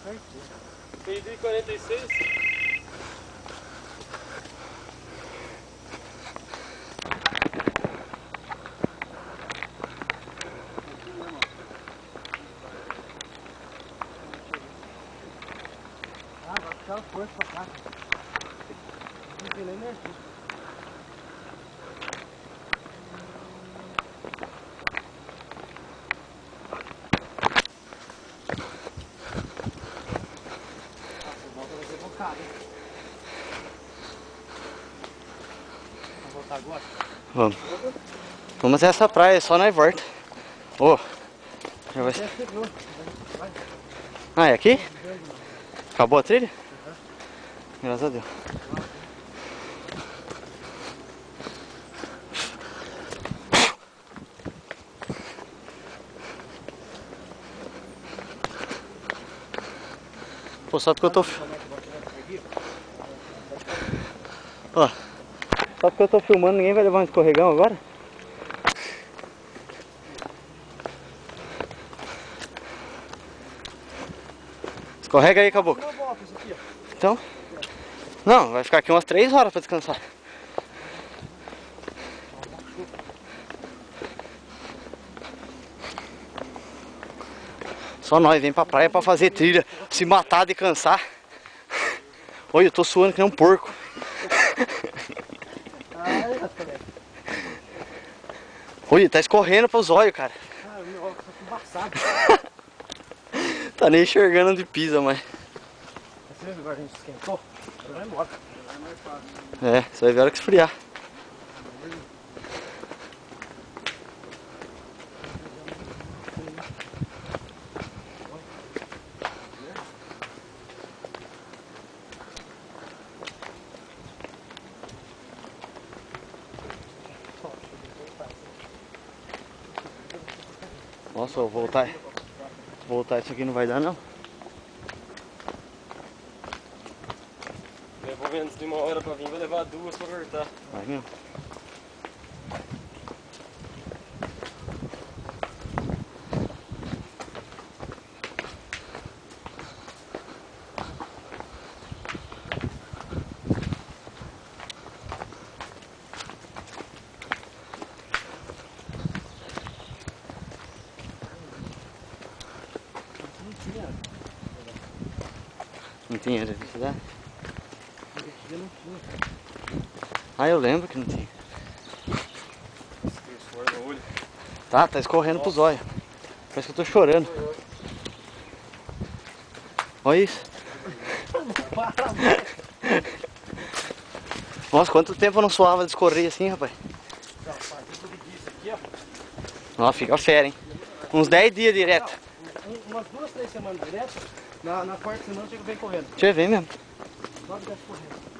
Meio-dia e 46. Ah, vai puxar o força pra cá. Não tem nem energia. Vamos voltar agora? Vamos. Vamos a essa praia, só nós volta. Ô. Já vai... Ah, é aqui? Acabou a trilha? Graças a Deus. Pô, só porque eu tô... Ó, só porque eu tô filmando, ninguém vai levar um escorregão agora? Escorrega aí, caboclo. Então? Não, vai ficar aqui umas 3 horas pra descansar. Só nós vem pra praia pra fazer trilha, se matar de cansar. Olha, eu tô suando que nem um porco. Olha, tá escorrendo pros olhos, cara. Ah, o meu óculos tá embaçado. Tá nem enxergando onde pisa, mas... Você viu que agora a gente esquentou? Agora vai embora. É, você vai ver a hora que esfriar. Nossa, eu vou voltar isso aqui não vai dar não. Levou menos de 1 hora pra vir, vai levar 2 pra voltar. Vai mesmo. Não tinha eletricidade? Não tinha. Ah, eu lembro que não tinha. Tem suor no olho. Tá escorrendo pros olhos. Parece que eu tô chorando. Olha isso. Nossa, quanto tempo eu não suava de escorrer assim, rapaz. Nossa, fica fera, hein. Uns 10 dias direto. Umas 2, 3 semanas direto. Na quarta semana chega bem correndo. Deixa eu ver mesmo. Só de correndo.